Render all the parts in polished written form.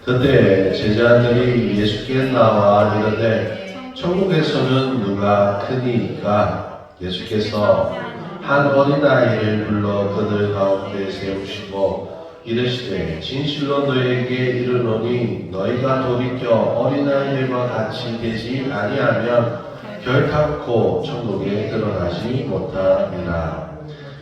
그때 제자들이 예수께 나와 이르되 천국에서는 누가 크니까? 예수께서 한 어린아이를 불러 그들 가운데 세우시고 이르시되 진실로 너희에게 이르노니 너희가 돌이켜 어린아이들과 같이 되지 아니하면 결탄코 천국에 들어가지 못하리라.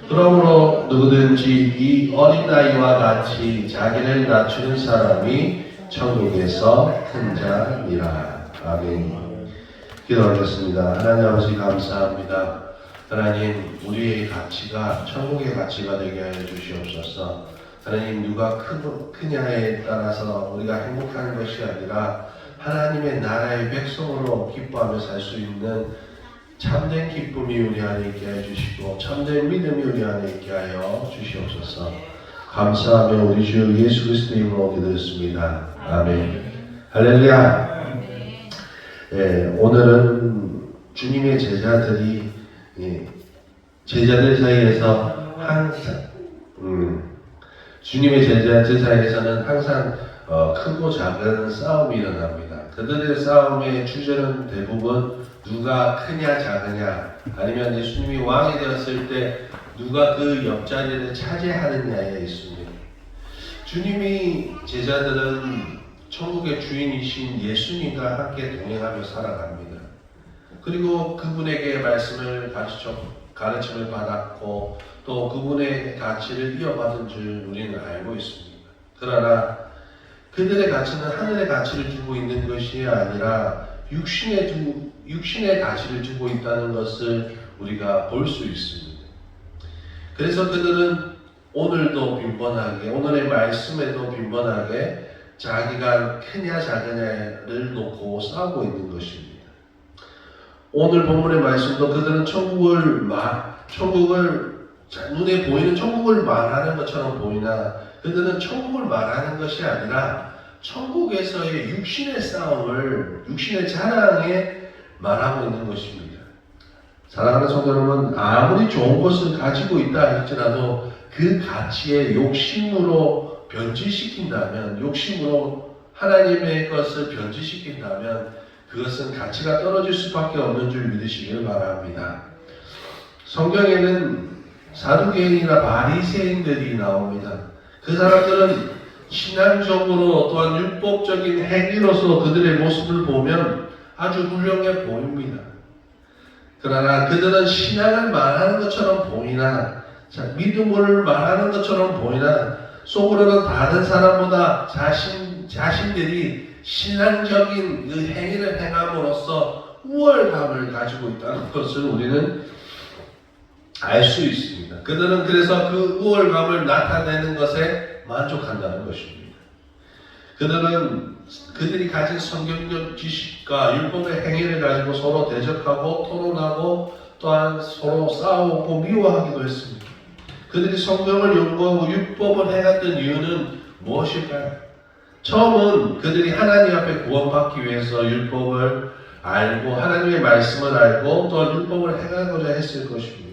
그러므로 누구든지 이 어린아이와 같이 자기를 낮추는 사람이 천국에서 큰 자니라. 아멘. 기도하겠습니다. 하나님 아버지 감사합니다. 하나님, 우리의 가치가 천국의 가치가 되게 하여 주시옵소서. 하나님, 누가 크냐에 따라서 우리가 행복한 것이 아니라 하나님의 나라의 백성으로 기뻐하며 살 수 있는 참된 기쁨이 우리 안에 있게 하여 주시고 참된 믿음이 우리 안에 있게 하여 주시옵소서. 감사하며 우리 주 예수 그리스도의 이름으로 기도했습니다. 아멘. 할렐루야. 오늘은 주님의 제자들이 제자들 사이에서 항상 주님의 제자들 사이에서는 항상 크고 작은 싸움이 일어납니다. 그들의 싸움의 주제는 대부분 누가 크냐 작으냐, 아니면 예수님이 왕이 되었을 때 누가 그 옆자리를 차지하느냐에 있습니다. 주님이 제자들은 천국의 주인이신 예수님과 함께 동행하며 살아갑니다. 그리고 그분에게 말씀을 가르침을 받았고 또 그분의 가치를 이어받은 줄 우리는 알고 있습니다. 그러나 그들의 가치는 하늘의 가치를 주고 있는 것이 아니라 육신의 가치를 주고 있다는 것을 우리가 볼 수 있습니다. 그래서 그들은 오늘도 빈번하게, 오늘의 말씀에도 빈번하게 자기가 크냐 작으냐를 놓고 싸우고 있는 것입니다. 오늘 본문의 말씀도 그들은 천국을 눈에 보이는 천국을 말하는 것처럼 보이나 그들은 천국을 말하는 것이 아니라 천국에서의 육신의 싸움을, 육신의 자랑에 말하고 있는 것입니다. 사랑하는 성도 여러분, 아무리 좋은 것을 가지고 있다 할지라도 그 가치에 욕심으로 변질시킨다면, 욕심으로 하나님의 것을 변질시킨다면 그것은 가치가 떨어질 수밖에 없는 줄 믿으시길 바랍니다. 성경에는 사두개인이나 바리새인들이 나옵니다. 그 사람들은 신앙적으로 또한 율법적인 행위로서 그들의 모습을 보면 아주 훌륭해 보입니다. 그러나 그들은 신앙을 말하는 것처럼 보이나 믿음을 말하는 것처럼 보이나 속으로는 다른 사람보다 자신들이 신앙적인 그 행위를 행함으로써 우월감을 가지고 있다는 것을 우리는 알 수 있습니다. 그들은 그래서 그 우월감을 나타내는 것에 만족한다는 것입니다. 그들이 가진 성경적 지식과 율법의 행위를 가지고 서로 대적하고 토론하고 또한 서로 싸우고 미워하기도 했습니다. 그들이 성경을 연구하고 율법을 해갔던 이유는 무엇일까요? 처음은 그들이 하나님 앞에 구원받기 위해서 율법을 알고 하나님의 말씀을 알고 또한 율법을 해가고자 했을 것입니다.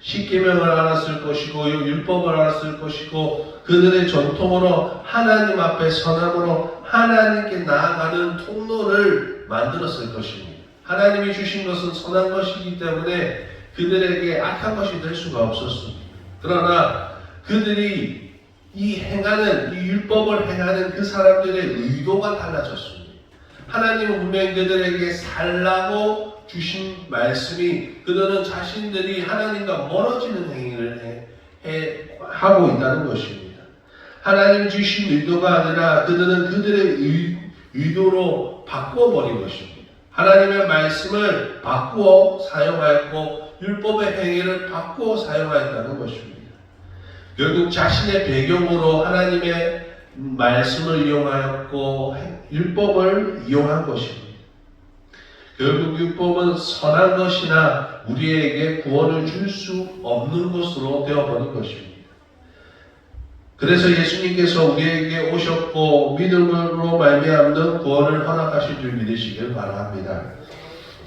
십계명을 알았을 것이고 율법을 알았을 것이고 그들의 전통으로 하나님 앞에 선함으로 하나님께 나아가는 통로를 만들었을 것입니다. 하나님이 주신 것은 선한 것이기 때문에 그들에게 악한 것이 될 수가 없었습니다. 그러나 그들이 이 율법을 행하는 그 사람들의 의도가 달라졌습니다. 하나님은 분명히 그들에게 살라고 주신 말씀이 그들은 자신들이 하나님과 멀어지는 행위를 하고 있다는 것입니다. 하나님 주신 의도가 아니라 그들은 그들의 의도로 바꿔버린 것입니다. 하나님의 말씀을 바꾸어 사용하였고 율법의 행위를 바꾸어 사용하였다는 것입니다. 결국 자신의 배경으로 하나님의 말씀을 이용하였고 율법을 이용한 것입니다. 결국 율법은 선한 것이나 우리에게 구원을 줄 수 없는 것으로 되어버린 것입니다. 그래서 예수님께서 우리에게 오셨고 믿음으로 말미암는 구원을 허락하신 줄 믿으시길 바랍니다.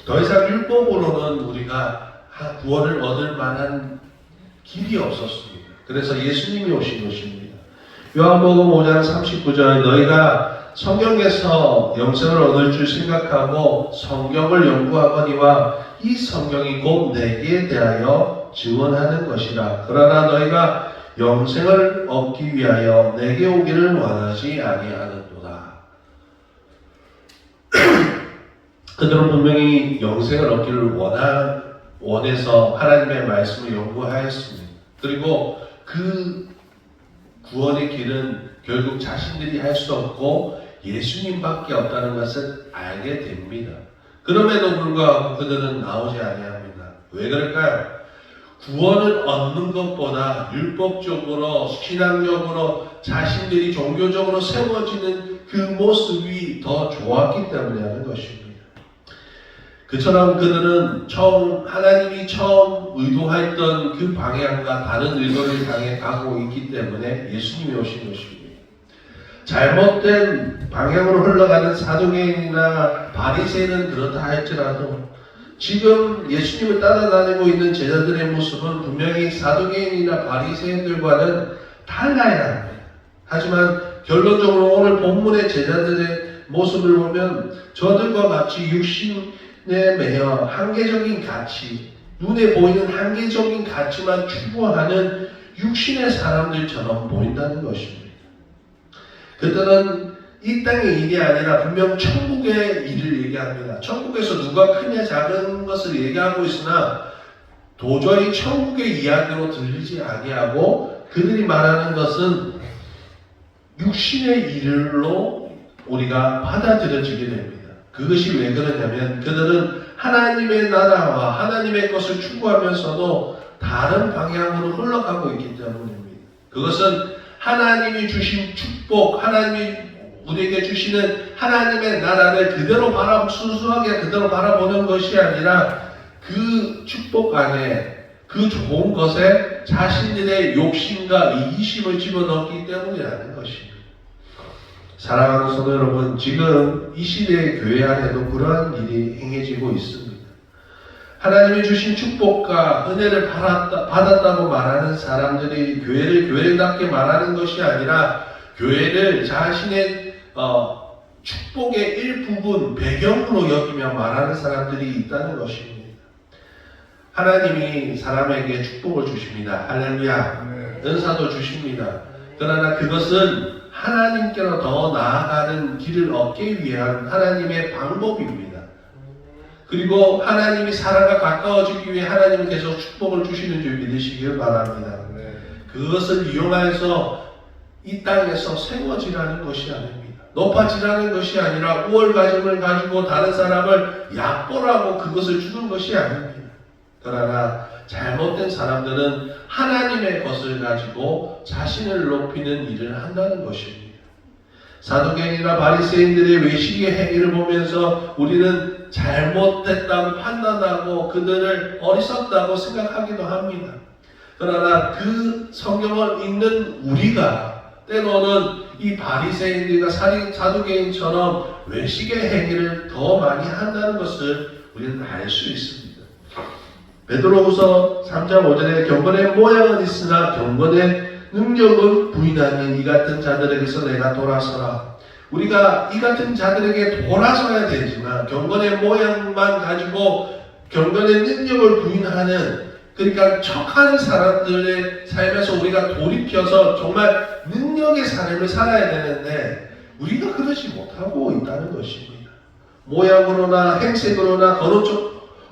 더 이상 율법으로는 우리가 구원을 얻을 만한 길이 없었습니다. 그래서 예수님이 오신 것입니다. 요한복음 5장 39절 너희가 성경에서 영생을 얻을 줄 생각하고 성경을 연구하거니와 이 성경이 곧 내게 대하여 증언하는 것이라. 그러나 너희가 영생을 얻기 위하여 내게 오기를 원하지 아니하는도다. 그들은 분명히 영생을 얻기를 원해서 하나님의 말씀을 연구하였습니다. 그리고 그 구원의 길은 결국 자신들이 할 수 없고 예수님밖에 없다는 것을 알게 됩니다. 그럼에도 불구하고 그들은 나오지 아니합니다. 왜 그럴까요? 구원을 얻는 것보다 율법적으로 신앙적으로 자신들이 종교적으로 세워지는 그 모습이 더 좋았기 때문에 하는 것입니다. 그처럼 그들은 하나님이 처음 의도했던 그 방향과 다른 의도를 향해 가고 있기 때문에 예수님이 오신 것입니다. 잘못된 방향으로 흘러가는 사두개인이나 바리새인은 그렇다 할지라도 지금 예수님을 따라다니고 있는 제자들의 모습은 분명히 사두개인이나 바리새인들과는 달라야 합니다. 하지만 결론적으로 오늘 본문의 제자들의 모습을 보면 저들과 같이 육신에 매여 한계적인 가치, 눈에 보이는 한계적인 가치만 추구하는 육신의 사람들처럼 보인다는 것입니다. 그들은 이 땅의 일이 아니라 분명 천국의 일을 얘기합니다. 천국에서 누가 크냐 작은 것을 얘기하고 있으나 도저히 천국의 이야기로 들리지 아니하고 그들이 말하는 것은 육신의 일로 우리가 받아들여지게 됩니다. 그것이 왜 그러냐면 그들은 하나님의 나라와 하나님의 것을 추구하면서도 다른 방향으로 흘러가고 있기 때문입니다. 그것은 하나님이 주신 축복, 하나님이 우리에게 주시는 하나님의 나라를 그대로 순수하게 그대로 바라보는 것이 아니라 그 축복 안에 그 좋은 것에 자신들의 욕심과 이기심을 집어넣기 때문이라는 것입니다. 사랑하는 성도 여러분, 지금 이 시대의 교회 안에도 그러한 일이 행해지고 있습니다. 하나님이 주신 축복과 은혜를 받았다고 말하는 사람들이 교회를 교회답게 말하는 것이 아니라 교회를 자신의 축복의 일부분, 배경으로 여기며 말하는 사람들이 있다는 것입니다. 하나님이 사람에게 축복을 주십니다. 할렐루야. 은사도 주십니다. 그러나 그것은 하나님께로 더 나아가는 길을 얻기 위한 하나님의 방법입니다. 그리고 하나님이 사람과 가까워지기 위해 하나님이 계속 축복을 주시는 줄 믿으시길 바랍니다. 그것을 이용해서 이 땅에서 세워지라는 것이 아닙니다. 높아지라는 것이 아니라 우월가짐을 가지고 다른 사람을 약보라고 그것을 주는 것이 아닙니다. 그러나 잘못된 사람들은 하나님의 것을 가지고 자신을 높이는 일을 한다는 것입니다. 사두개인이나 바리새인들의 외식의 행위를 보면서 우리는 잘못됐다고 판단하고 그들을 어리석다고 생각하기도 합니다. 그러나 그 성경을 읽는 우리가 때로는 이 바리새인들과 사두개인처럼 외식의 행위를 더 많이 한다는 것을 우리는 알 수 있습니다. 베드로후서 3장 5절에 경건의 모양은 있으나 경건의 능력은 부인하니 이 같은 자들에게서 내가 돌아서라. 우리가 이 같은 자들에게 돌아서야 되지만 경건의 모양만 가지고 경건의 능력을 부인하는, 그러니까 척하는 사람들의 삶에서 우리가 돌이켜서 정말 능력의 삶을 살아야 되는데 우리가 그러지 못하고 있다는 것입니다. 모양으로나 행색으로나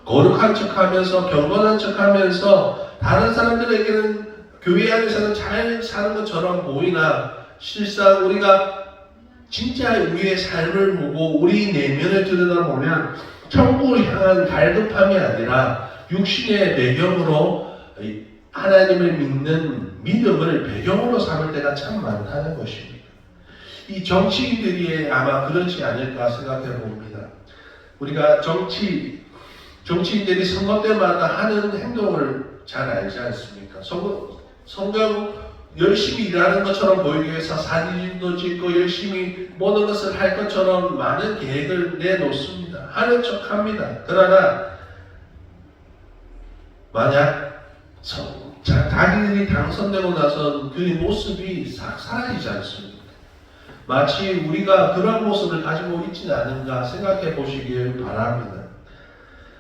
거룩한 척하면서 경건한 척하면서 다른 사람들에게는 교회 안에서는 잘 사는 것처럼 보이나 실상 우리가 진짜 우리의 삶을 보고 우리 내면을 들여다보면 천국을 향한 갈급함이 아니라 육신의 배경으로 하나님을 믿는 믿음을 배경으로 삼을 때가 참 많다는 것입니다. 이 정치인들이 아마 그렇지 않을까 생각해 봅니다. 우리가 정치인들이 선거 때마다 하는 행동을 잘 알지 않습니까? 성경 열심히 일하는 것처럼 보이기 위해서 사진도 찍고 열심히 모든 것을 할 것처럼 많은 계획을 내놓습니다. 하는 척합니다. 그러나 만약 자기들이 당선되고 나선 그 모습이 싹 사라지지 않습니다. 마치 우리가 그런 모습을 가지고 있지는 않은가 생각해 보시길 바랍니다.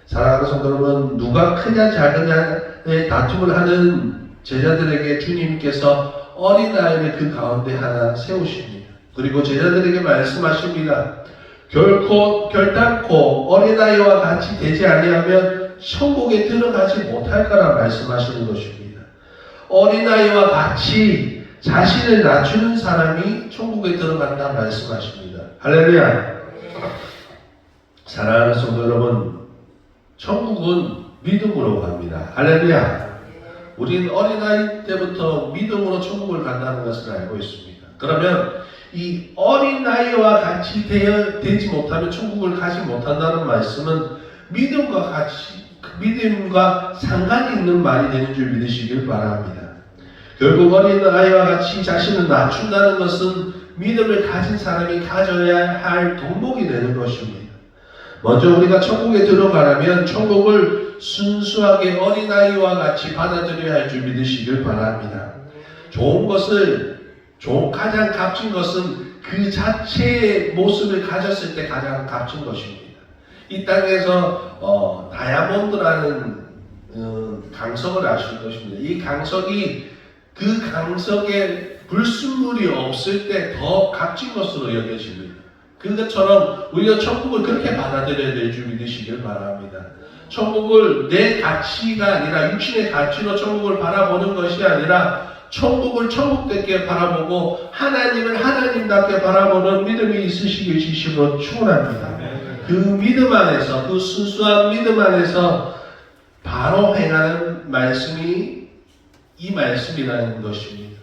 사랑하는 성도 여러분, 누가 크냐 작으냐의 다툼을 하는 제자들에게 주님께서 어린아이를 그 가운데 하나 세우십니다. 그리고 제자들에게 말씀하십니다. 결단코 어린아이와 같이 되지 아니하면 천국에 들어가지 못할 거라 말씀하시는 것입니다. 어린아이와 같이 자신을 낮추는 사람이 천국에 들어간다 말씀하십니다. 할렐루야. 사랑하는 성도 여러분, 천국은 믿음으로 갑니다. 할렐루야. 우린 어린아이 때부터 믿음으로 천국을 간다는 것을 알고 있습니다. 그러면 이 어린아이와 같이 되지 못하면 천국을 가지 못한다는 말씀은 믿음과 상관이 있는 말이 되는 줄 믿으시길 바랍니다. 결국 어린아이와 같이 자신을 낮춘다는 것은 믿음을 가진 사람이 가져야 할 덕목이 되는 것입니다. 먼저 우리가 천국에 들어가려면 천국을 순수하게 어린아이와 같이 받아들여야 할 줄 믿으시길 바랍니다. 가장 값진 것은 그 자체의 모습을 가졌을 때 가장 값진 것입니다. 이 땅에서 다이아몬드라는 강석을 아실 것입니다. 이 강석이 그 강석에 불순물이 없을 때 더 값진 것으로 여겨집니다. 그것처럼 우리가 천국을 그렇게 받아들여야 될 줄 믿으시길 바랍니다. 천국을 내 가치가 아니라 육신의 가치로 천국을 바라보는 것이 아니라 천국을 천국답게 바라보고 하나님을 하나님답게 바라보는 믿음이 있으시길 지심으로 축원합니다. 그 믿음 안에서, 그 순수한 믿음 안에서 바로 행하는 말씀이 이 말씀이라는 것입니다.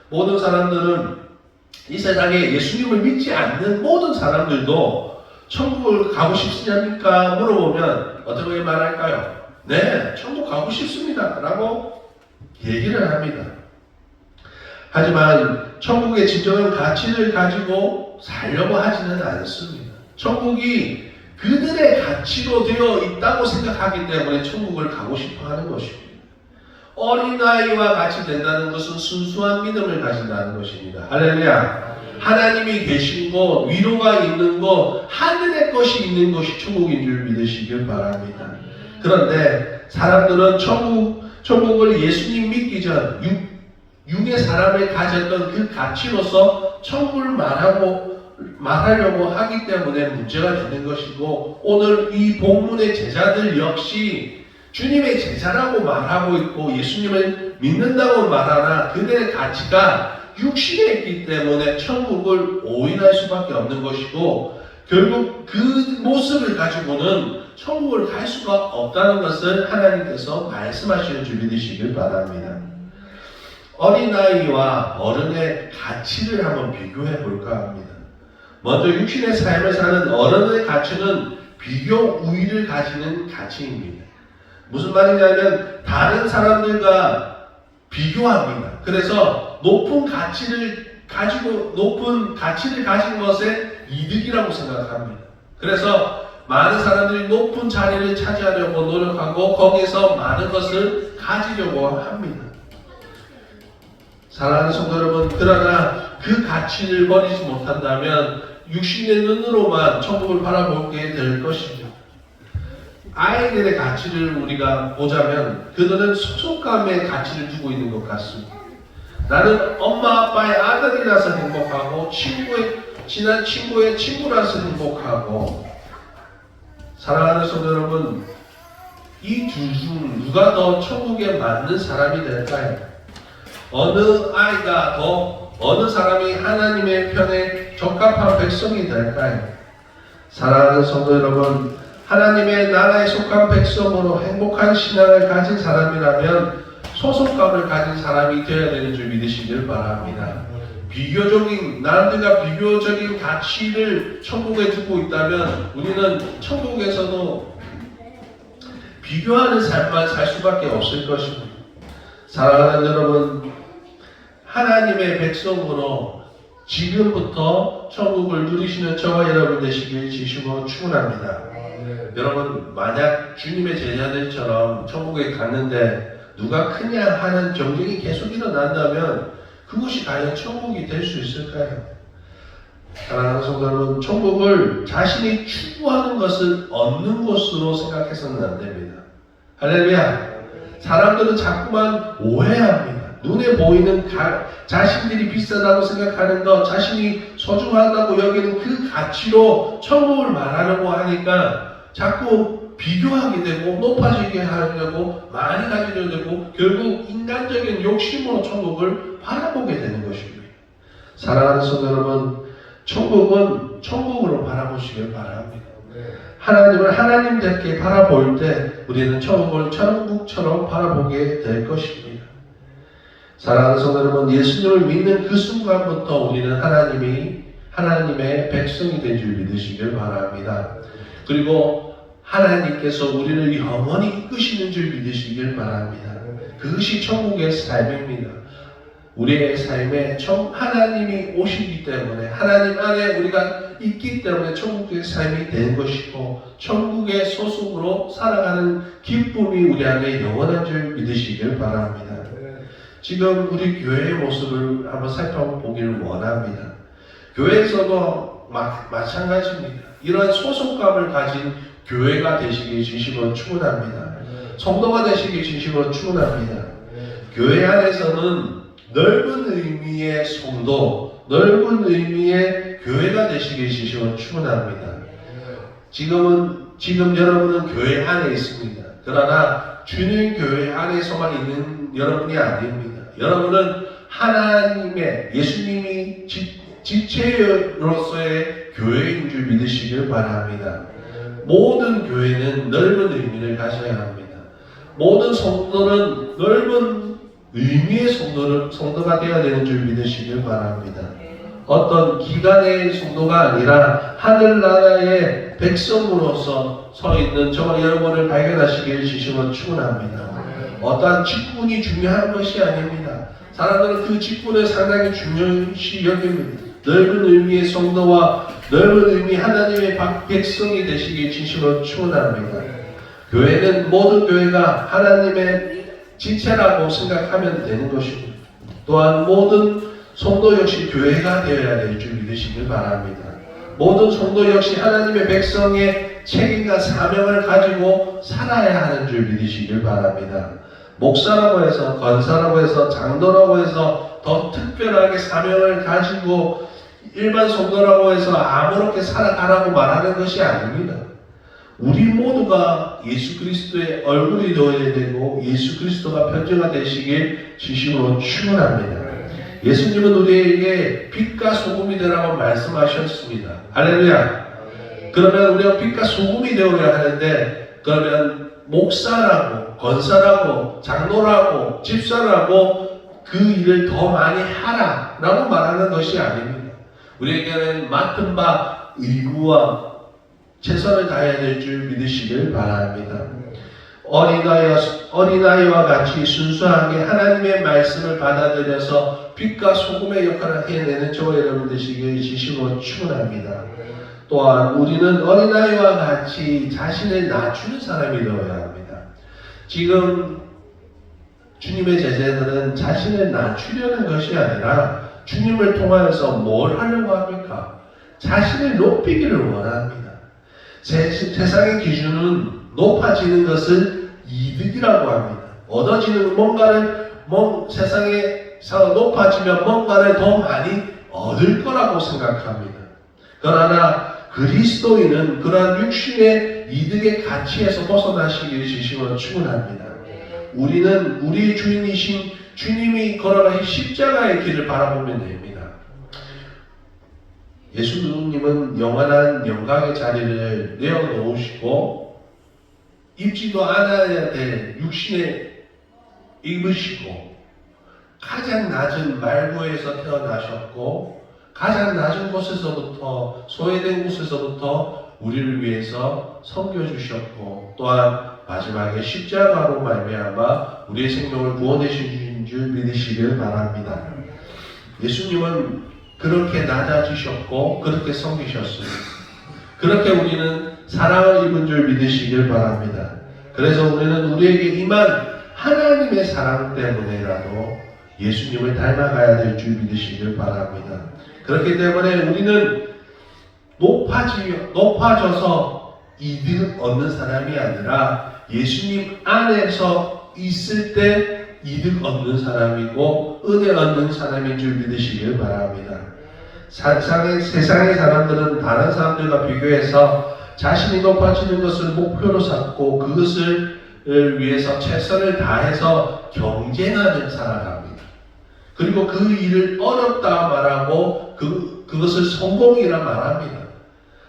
모든 사람들은 이 세상에 예수님을 믿지 않는 모든 사람들도 천국을 가고 싶습니까? 물어보면 어떻게 말할까요? 네, 천국 가고 싶습니다 라고 얘기를 합니다. 하지만 천국의 진정한 가치를 가지고 살려고 하지는 않습니다. 천국이 그들의 가치로 되어 있다고 생각하기 때문에 천국을 가고 싶어 하는 것입니다. 어린아이와 같이 된다는 것은 순수한 믿음을 가진다는 것입니다. 할렐루야. 하나님이 계신 곳, 위로가 있는 곳, 하늘의 것이 있는 것이 천국인 줄 믿으시길 바랍니다. 그런데 사람들은 천국을 예수님 믿기 전 육의 사람을 가졌던 그 가치로서 천국을 말하려고 하기 때문에 문제가 되는 것이고, 오늘 이 본문의 제자들 역시 주님의 제자라고 말하고 있고 예수님을 믿는다고 말하나 그들의 가치가 육신에 있기 때문에 천국을 오인할 수밖에 없는 것이고, 결국 그 모습을 가지고는 천국을 갈 수가 없다는 것을 하나님께서 말씀하시는 줄 믿으시길 바랍니다. 어린아이와 어른의 가치를 한번 비교해 볼까 합니다. 먼저 육신의 삶을 사는 어른의 가치는 비교 우위를 가지는 가치입니다. 무슨 말이냐면 다른 사람들과 비교합니다. 그래서 높은 가치를 가진 것에 이득이라고 생각합니다. 그래서 많은 사람들이 높은 자리를 차지하려고 노력하고 거기서 많은 것을 가지려고 합니다. 사랑하는 성도 여러분, 그러나 그 가치를 버리지 못한다면 육신의 눈으로만 천국을 바라보게 될 것입니다. 아이들의 가치를 우리가 보자면 그들은 소속감의 가치를 두고 있는 것 같습니다. 나는 엄마 아빠의 아들이라서 행복하고 친한 친구의 친구라서 행복하고. 사랑하는 성도 여러분, 이 둘 중 누가 더 천국에 맞는 사람이 될까요? 어느 사람이 하나님의 편에 적합한 백성이 될까요? 사랑하는 성도 여러분, 하나님의 나라에 속한 백성으로 행복한 신앙을 가진 사람이라면 소속감을 가진 사람이 되어야 되는 줄 믿으시길 바랍니다. 남들과 비교적인 가치를 천국에 두고 있다면 우리는 천국에서도 비교하는 삶만 살 수밖에 없을 것입니다. 사랑하는 여러분, 하나님의 백성으로 지금부터 천국을 누리시는 저와 여러분 되시길 지심으로 축원합니다. 여러분, 만약 주님의 제자들처럼 천국에 갔는데 누가 크냐 하는 경쟁이 계속 일어난다면 그것이 과연 천국이 될 수 있을까요? 사랑하는 성도 여러분, 천국을 자신이 추구하는 것을 얻는 것으로 생각해서는 안 됩니다. 할렐루야! 사람들은 자꾸만 오해합니다. 눈에 보이는 자신들이 비싸다고 생각하는 것, 자신이 소중하다고 여기는 그 가치로 천국을 말하려고 하니까 자꾸 비교하게 되고 높아지게 하려고 많이 가지려 되고 결국 인간적인 욕심으로 천국을 바라보게 되는 것입니다. 사랑하는 성도 여러분, 천국은 천국으로 바라보시길 바랍니다. 하나님을 하나님답게 바라볼 때 우리는 천국을 천국처럼 바라보게 될 것입니다. 사랑하는 성도 여러분, 예수님을 믿는 그 순간부터 우리는 하나님의 백성이 된 줄 믿으시길 바랍니다. 그리고 하나님께서 우리를 영원히 이끄시는 줄 믿으시길 바랍니다. 그것이 천국의 삶입니다. 우리의 삶에 하나님이 오시기 때문에 하나님 안에 우리가 있기 때문에 천국의 삶이 된 것이고 천국의 소속으로 살아가는 기쁨이 우리 안에 영원한 줄 믿으시길 바랍니다. 지금 우리 교회의 모습을 한번 살펴보기를 원합니다. 교회에서도 마찬가지입니다. 이러한 소속감을 가진 교회가 되시기 진심으로 축원합니다. 성도가 되시기 진심으로 축원합니다. 교회 안에서는 넓은 의미의 성도, 넓은 의미의 교회가 되시기 진심으로 축원합니다. 지금 여러분은 교회 안에 있습니다. 그러나 주님 교회 안에서만 있는 여러분이 아닙니다. 여러분은 하나님의 예수님이 지체로서의 교회인 줄 믿으시길 바랍니다. 모든 교회는 넓은 의미를 가져야 합니다. 모든 성도는 넓은 의미의 성도가 되어야 되는 줄 믿으시길 바랍니다. 어떤 기관의 성도가 아니라 하늘나라의 백성으로서 서 있는 저와 여러분을 발견하시길 진심으로 축원합니다. 어떠한 직분이 중요한 것이 아닙니다. 사람들은 그 직분을 상당히 중요시 여깁니다. 넓은 의미의 성도와 넓은 의미 하나님의 백성이 되시길 진심으로 축원합니다. 교회는 모든 교회가 하나님의 지체라고 생각하면 되는 것입니다. 또한 모든 성도 역시 교회가 되어야 될 줄 믿으시길 바랍니다. 모든 성도 역시 하나님의 백성의 책임과 사명을 가지고 살아야 하는 줄 믿으시길 바랍니다. 목사라고 해서, 권사라고 해서, 장로라고 해서 더 특별하게 사명을 가지고 일반 성도라고 해서 아무렇게 살아가라고 말하는 것이 아닙니다. 우리 모두가 예수 그리스도의 얼굴이 되어야 되고 예수 그리스도가 편지가 되시길 진심으로 축원합니다. 예수님은 우리에게 빛과 소금이 되라고 말씀하셨습니다. 할렐루야. 그러면 우리가 빛과 소금이 되어야 하는데 그러면 목사라고 권사라고 장로라고 집사라고 그 일을 더 많이 하라 라고 말하는 것이 아닙니다. 우리에게는 맡은 바 의무와 최선을 다해야 될 줄 믿으시길 바랍니다. 어린아이와 같이 순수하게 하나님의 말씀을 받아들여서 빛과 소금의 역할을 해내는 저와 여러분 되시길 진심으로 축원합니다. 또한 우리는 어린아이와 같이 자신을 낮추는 사람이 되어야 합니다. 지금 주님의 제자들은 자신을 낮추려는 것이 아니라 주님을 통하여서 뭘 하려고 합니까? 자신을 높이기를 원합니다. 세상의 기준은 높아지는 것을 이득이라고 합니다. 얻어지는 세상에서 높아지면 뭔가를 더 많이 얻을 거라고 생각합니다. 그러나 그리스도인은 그러한 육신의 이득의 가치에서 벗어나시기를 진심으로 축원합니다. 우리는 우리의 주인이신 주님이 걸어가신 십자가의 길을 바라보면 됩니다. 예수님은 영원한 영광의 자리를 내어놓으시고 입지도 않아야 될 육신에 입으시고 가장 낮은 말구에서 태어나셨고 가장 낮은 곳에서부터 소외된 곳에서부터 우리를 위해서 섬겨주셨고 또한 마지막에 십자가로 말미암아 우리의 생명을 구원해 주신 줄 믿으시길 바랍니다. 예수님은 그렇게 낮아지셨고 그렇게 섬기셨습니다. 그렇게 우리는 사랑을 입은 줄 믿으시길 바랍니다. 그래서 우리는 우리에게 임한 하나님의 사랑 때문에라도 예수님을 닮아가야 될 줄 믿으시길 바랍니다. 그렇기 때문에 우리는 높아져서 이득 얻는 사람이 아니라 예수님 안에서 있을 때 이득 얻는 사람이고 은혜 얻는 사람인 줄 믿으시길 바랍니다. 세상의 사람들은 다른 사람들과 비교해서 자신이 높아지는 것을 목표로 삼고 그것을 위해서 최선을 다해서 경쟁하며 살아갑니다. 그리고 그 일을 어렵다 말하고 그것을 성공이라 말합니다.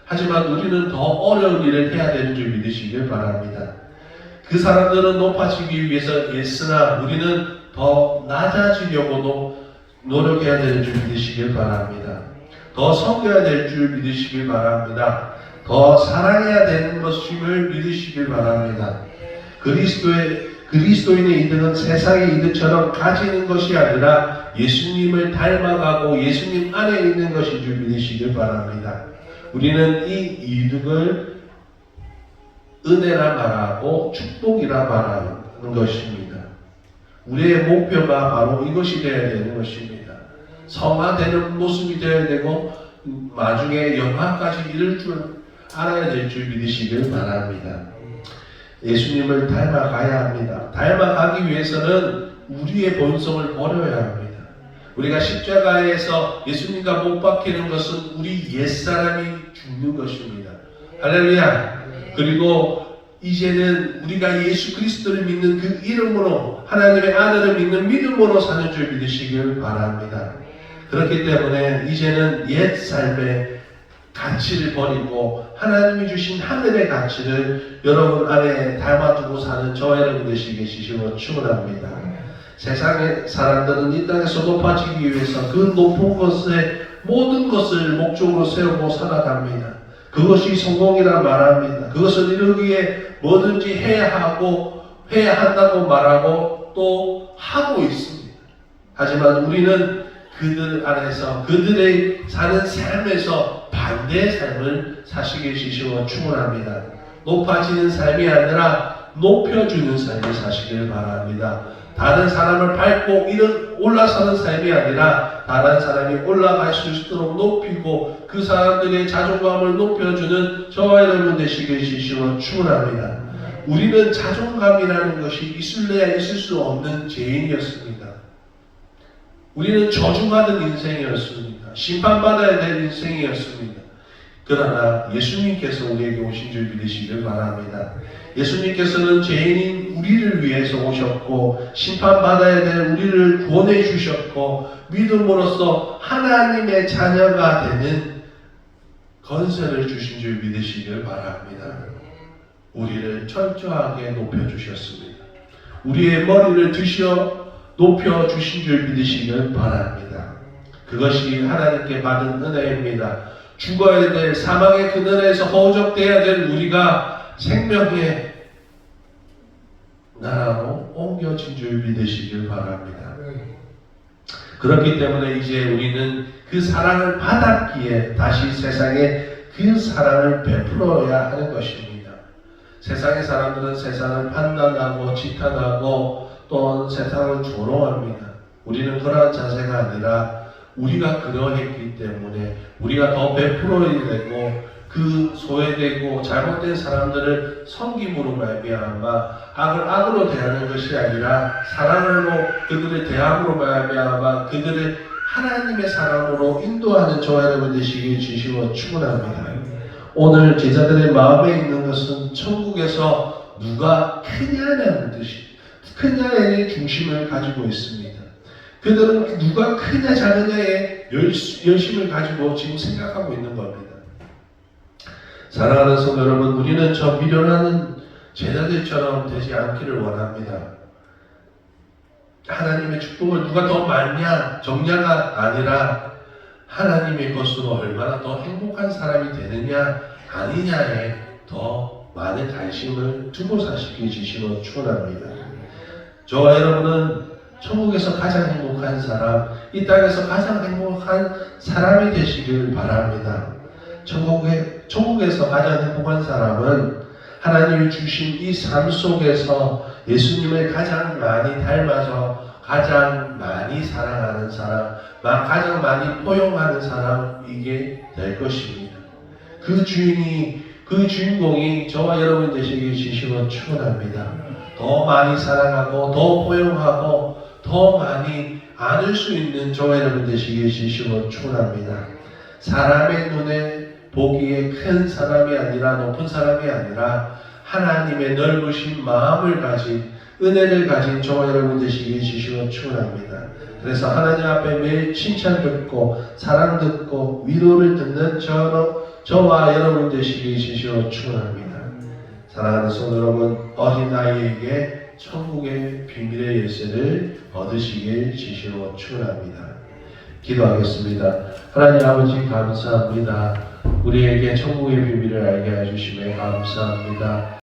하지만 우리는 더 어려운 일을 해야 되는 줄 믿으시길 바랍니다. 그 사람들은 높아지기 위해서 애쓰나 우리는 더 낮아지려고도 노력해야 되는 줄 믿으시길 바랍니다. 더 섬겨야 될 줄 믿으시길 바랍니다. 더 사랑해야 되는 것임을 믿으시길 바랍니다. 그리스도인의 이득은 세상의 이득처럼 가지는 것이 아니라 예수님을 닮아가고 예수님 안에 있는 것인 줄 믿으시길 바랍니다. 우리는 이 이득을 은혜라 말하고 축복이라 말하는 것입니다. 우리의 목표가 바로 이것이 되어야 되는 것입니다. 성화되는 모습이 되어야 되고 나중에 영화까지 이룰 줄 알아야 될 줄 믿으시길 바랍니다. 예수님을 닮아가야 합니다. 닮아가기 위해서는 우리의 본성을 버려야 합니다. 우리가 십자가에서 예수님과 못 박히는 것은 우리 옛사람이 죽는 것입니다. 할렐루야. 그리고 이제는 우리가 예수 그리스도를 믿는 그 이름으로 하나님의 아들을 믿는 믿음으로 사는 줄 믿으시길 바랍니다. 그렇기 때문에 이제는 옛 삶의 가치를 버리고 하나님이 주신 하늘의 가치를 여러분 안에 담아두고 사는 저 여러분 되시게 주시고 축원합니다. 세상의 사람들은 이 땅에서 높아지기 위해서 그 높은 것에 모든 것을 목적으로 세우고 살아갑니다. 그것이 성공이라 말합니다. 그것을 이루기에 뭐든지 해야 한다고 말하고 또 하고 있습니다. 하지만 우리는 그들 안에서 그들의 사는 삶에서 반대의 삶을 사시게 해주시고 축원합니다. 높아지는 삶이 아니라 높여주는 삶을 사시길 바랍니다. 다른 사람을 밟고 올라서는 삶이 아니라 다른 사람이 올라갈 수 있도록 높이고 그 사람들의 자존감을 높여주는 저와 여러분 되시게 해주시고 축원합니다. 우리는 자존감이라는 것이 있을래야 있을 수 없는 죄인이었습니다. 우리는 저주받은 인생이었습니다. 심판받아야 될 인생이었습니다. 그러나 예수님께서 우리에게 오신 줄 믿으시길 바랍니다. 예수님께서는 죄인인 우리를 위해서 오셨고 심판받아야 될 우리를 구원해 주셨고 믿음으로써 하나님의 자녀가 되는 건설을 주신 줄 믿으시길 바랍니다. 우리를 철저하게 높여주셨습니다. 우리의 머리를 드셔 높여주신 줄 믿으시길 바랍니다. 그것이 하나님께 받은 은혜입니다. 죽어야 될 사망의 그늘에서 허우적대야 될 우리가 생명의 나라로 옮겨진 줄 믿으시길 바랍니다. 그렇기 때문에 이제 우리는 그 사랑을 받았기에 다시 세상에 그 사랑을 베풀어야 하는 것입니다. 세상의 사람들은 세상을 판단하고 지탄하고 또한 세상을 조롱합니다. 우리는 그러한 자세가 아니라 우리가 그러했기 때문에 우리가 더 베풀어야 되고 그 소외되고 잘못된 사람들을 섬김으로 말미암아 악을 악으로 대하는 것이 아니라 사랑으로 그들을 대함으로 말미암아 그들을 하나님의 사랑으로 인도하는 저와 여러분 되시길 주시고 축원합니다. 오늘 제자들의 마음에 있는 것은 천국에서 누가 크냐는 뜻이 크냐의 중심을 가지고 있습니다. 그들은 누가 크냐 작으냐의 열심을 가지고 지금 생각하고 있는 겁니다. 사랑하는 성도 여러분, 우리는 저 미련한 제자들처럼 되지 않기를 원합니다. 하나님의 축복을 누가 더 많냐 적냐가 아니라 하나님의 것으로 얼마나 더 행복한 사람이 되느냐 아니냐에 더 많은 관심을 두고 사시기 주시고 축원합니다. 저와 여러분은 천국에서 가장 행복한 사람, 이 땅에서 가장 행복한 사람이 되시길 바랍니다. 천국에서 가장 행복한 사람은 하나님이 주신 이 삶 속에서 예수님을 가장 많이 닮아서 가장 많이 사랑하는 사람, 가장 많이 포용하는 사람이게 될 것입니다. 그 주인공이 저와 여러분 되시길 주시면 축원합니다. 더 많이 사랑하고 더 포용하고 더 많이 안을 수 있는 저와 여러분 되시길 주시면 축원합니다. 사람의 눈에 보기에 큰 사람이 아니라 높은 사람이 아니라 하나님의 넓으신 마음을 가진 은혜를 가진 저와 여러분 되시길 주시면 축원합니다. 그래서 하나님 앞에 매일 칭찬 듣고 사랑 듣고 위로를 듣는 저와 여러분 되시길 주시면 축원합니다. 사랑하는 성도 여러분, 어린아이에게 천국의 비밀의 열쇠를 얻으시길 주시면 축원합니다. 기도하겠습니다. 하나님 아버지 감사합니다. 우리에게 천국의 비밀을 알게 해주시며 감사합니다.